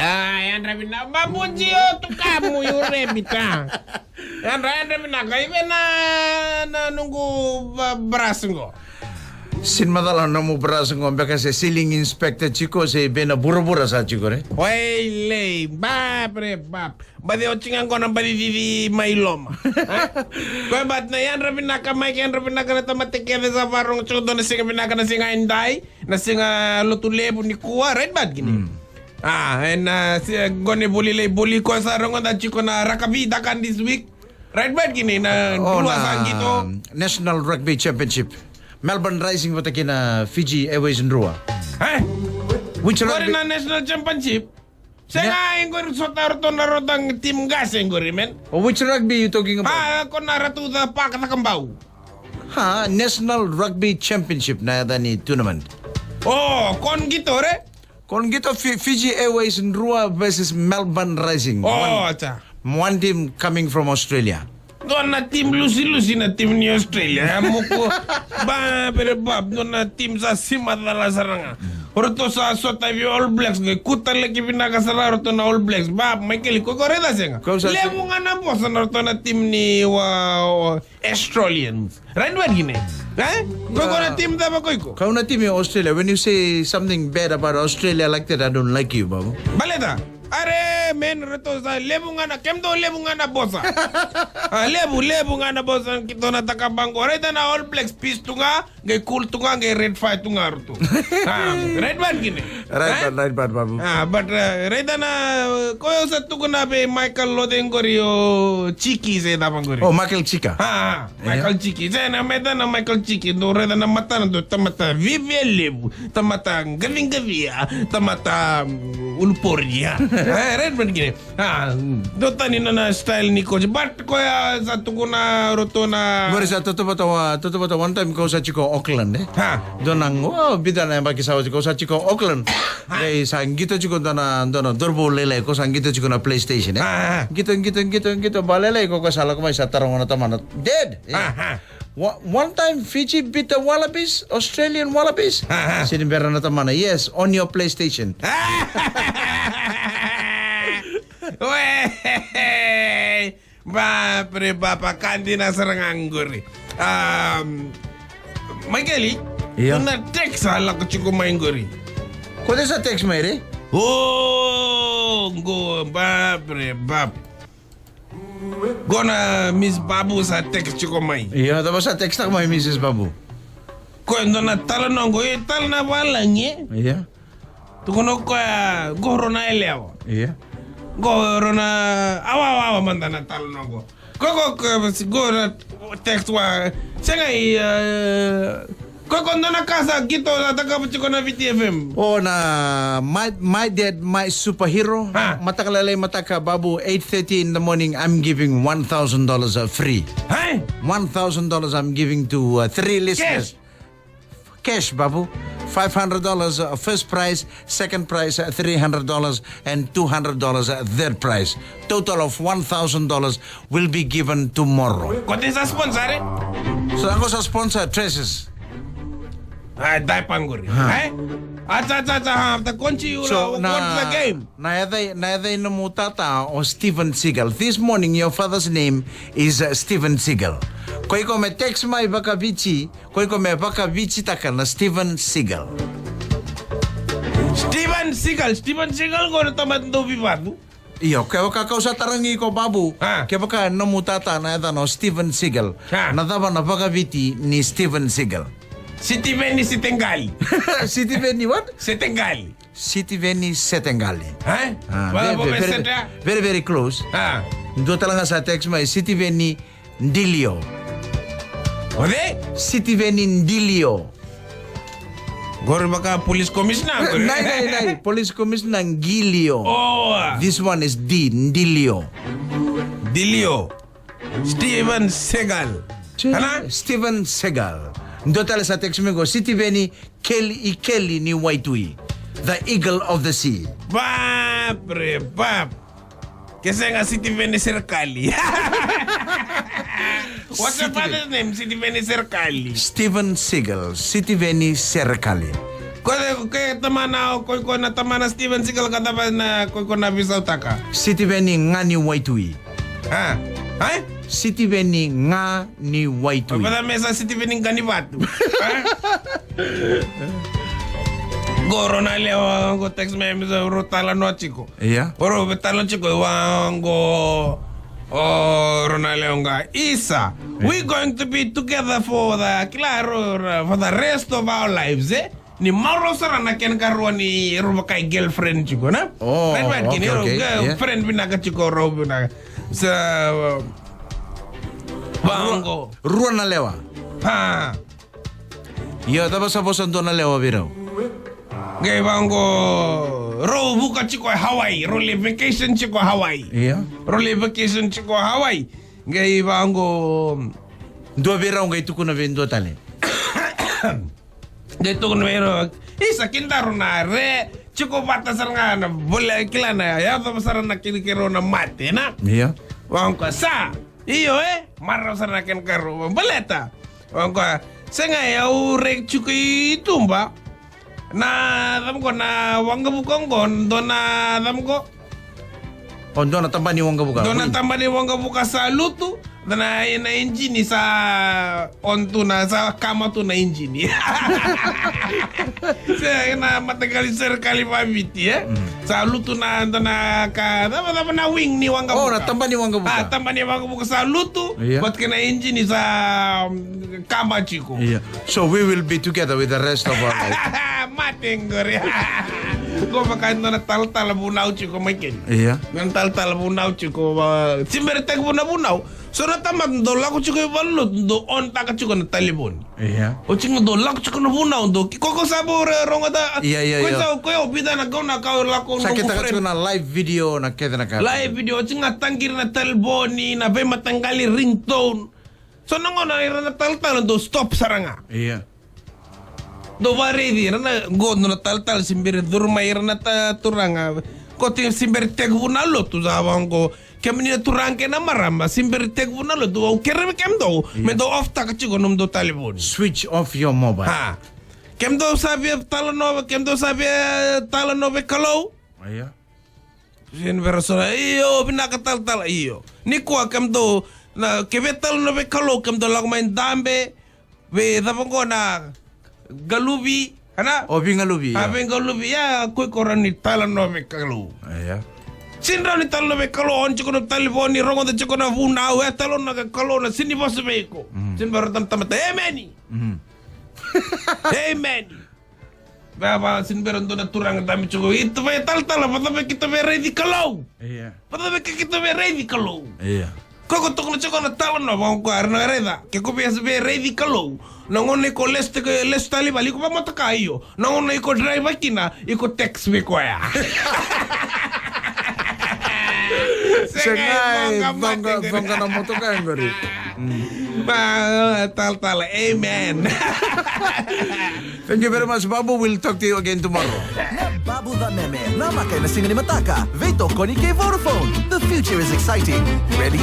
Yan rabi na babujio tu kamu yung rebita. Yan rabi na kayo na nunggu brasungo. Sin madala namu brasungo kasi ceiling inspector chiko se bena bura sa chiko re. Wele bap. Bade ochingan ko ng badi mailom. Kaya bat na yan rabi na kamay yan rabi na kanata matikede sa farong chudo na singa binaka na singa inday na singa lutulepo ni kuwa right bat gini. Gone buli ko sa rongo da chiko na rakabida kan this week. Right back gini na dua sang gitu. National Rugby Championship. Melbourne Rising wata kina Fiji Airways Ndrua. Which rugby? Na National Championship. Saya ingor sotar to narotang tim gas ingor men. Which rugby you talking about? Ko naratu da pak kambau. National Rugby Championship na ni tournament. Oh, kon gitu re. Kon gitu Fiji Airways Ndrua versus Melbourne Rising. One team coming from Australia. Doon na team lusi na team ni Australia. Muko doon na team sa simadala saranga. Orto sa sota vi All Blacks ngay kutar lagi pinakasara orto na All Blacks. May kili ko koreda senga. Lewo nga na boss na orto na team ni Australians. Right one gini. Kau na team da ba ko? Kau na team yung Australia. When you say something bad about Australia like that, I don't like you, Babu. Baleta. Are men reto sa lebu nga na kemdo lebu nga na bosa. Lebu nga na bosa kito na takabangko. Reda na All Blacks peace tunga, gay cool tunga, gay red fight tunga ruto. Red bad gini. Right bad, Babu. But reda na koyo sa tuko na be Michael Lodengori o Chiki se dabangori. Oh, Michael Chika. Michael Chiki. Sa na meda na Michael Chiki. Do reda na mata na do tamata vive lebu, tamata gavi tamata ulporia. Red man gini. Dota ni na style ni coach. But koya sa tuko na roto na. Gori sa totoo ba one time ko sa Chico Auckland Donang bida na baki sa Chico Auckland. Kay sa gito Chico dono dorbo lele ko sa gito Chico na PlayStation Gito balele ko kasala ko may sa tarong na tama dead. One time Fiji beat the Wallabies, Australian Wallabies. Sinibera na tama na yes on your PlayStation. Wey, Bapa kandi na saranganguri. Michaeli, na text hala ko chiko mainguri. Kode sa text may re? Go bap. Go na Miss Babu sa text chiko may. Iya, tapos sa text na may Mrs. Babu. Kwendo na talo nongo, tal na walang Iya. Tukuno ko goro na elew. Iya. Goro na awa manda na talo nongo. Go na text wa. Sengay kondo na kasa gito na tagapuchi ko na Viti FM. Na my dad, my superhero. Matakalalay mataka Babu 8:30 in the morning. I'm giving $1,000 free. $1,000 I'm giving to 3 listeners. Cash, Babu. $500 first prize, second prize $300, and $200 third prize. Total of $1,000 will be given tomorrow. Kung sa sponsor So ako sa sponsor, Traces. Dai panguri. The konchi So what's the game? Na namutata o Steven Seagal. This morning your father's name is Steven Seagal. Koi ko me text mai baka Viti, koi ko me baka Viti takal na Steven Seagal. Steven Seagal ko na tamat do bibadu. Iyo, kaya waka sa tarangi ko Babu. Kaya baka namutata na no Steven Seagal. Nadaba na baka Viti ni Steven Seagal. Steven ni Setengali. Steven ni what? Setengali. Steven ni Setengali. Very very close. Ndo talaga sa text mai Steven ni Ndilio. Ode? Steven ni Ndilio. Gor baka police commissioner. Nay. Police commissioner Ngilio. This one is Ndilio. Steven Seagal. Steven Seagal. Ndo tala sa text mo ko Steven ni Kelly ni Waitui. The Eagle of the Sea. Bap. Kasi nga Steven ni Serkali. What's your father's name? Steven ni Serkali. Steven Seagal. Steven ni Serkali. Kaya tamana ko na tamana Steven Seagal kata na ko na bisa utaka. City Veni ngani waitui. Ha? Hai? City Veni ngani waitui. Pada mesa City Veni ngani batu. Gorona leo go text me rotala no chico. Yeah. Oro betala chico wango Ronaldo Isa, we're going to be together for the rest of our lives, eh? Ni maro sara na ken karwa ni ruba kay girlfriend chiko na. Oh, okay. Friend binaga chiko ro binaga. Sa bango. Ruan na lewa. Ha. Yo, tapos sa bosan doon na lewa biro. Gay bango ro buka chiko Hawaii, role vacation chiko Hawaii. Yeah. Role vacation chiko Hawaii. Gay bango Dua bira ngay tuko na vendo tali. Dito ko numero. Isa kindaro na re. Chiko bata saranga na bola kila na. Yato masara na kinikiro na mate na. Yeah. Wang ko sa. Iyo Maro sarana ken karo. Baleta. Wang ko. Senga ya urek chiko itumba. Na dam ko na wangga bukong gon. Dona dam ko. O doon natamba ni wangga buka. Dona tamba ni wangga buka sa luto. Na engine sa onto na sa kama to na engine. Sa na matagal sir kalifa Viti sa luto na ka na wing ni wangga buka. Oh, natamba ni wangga buka. Tamba ni wangga buka sa luto. Yeah. But kena engine sa kama chiko. Yeah. So we will be together with the rest of our life. Matengor ya. Ko makan na tal-tal bunaw chiko makin. Yeah. Ngan tal-tal bunaw chiko simber tag bunaw. So natamat do lako chiko balot do on taka chiko na talibon. Yeah. O chingo do lako chiko na bunaw do koko sabo ronga da. Yeah. Ko bida na go na ka lako no. Sakit ka na live video na keda na ka. Live video chinga tangir na talboni na be matanggali ringtone. So nango na na tal-tal do stop saranga. Yeah. Do varedi na go no tal-tal simbir durmay na turanga. Ko tin simbir teg bunalo tu zawang ko. Kami ni turang ke na maramba simbir teg bunalo do kerem kem do me do off ta kachigo num do talibon. Switch off your mobile. Ha. Kem do sabi talano kem do sabi talano be kalo. Yeah. Sin persona iyo binakatal tal iyo. Ni ko kem do na kebetal no be kalo kem do lag main dambe be dapango na galubi ana Obi ngalubi. Abeng galubi ya ko koran ni talano be kalo. Yeah. Sinra ni talo be kalo on chiko no talibon ni rongo de chiko na vuna we talo na kalo na sini bosu be ko. Sin baratam tamata amen. Amen. Baba sin beron do na turang dami chiko itu be tal pada be kita be ready kalo. Yeah. Pada be kita be ready kalo. Yeah. Koko tok na chiko na talo na bang ko arna reda. Ke ko be ready kalo. Nangone ko leste tali bali ko pa matakayo. Nangone ko drive kina iko text be ko ya. Sengay bangga na moto ka ngori. Tal amen. Thank you very much, Babu. We'll talk to you again tomorrow. Babu the meme. Nama kay nasingan ni Mataka. Vito koni kay Vodafone. The future is exciting. Ready?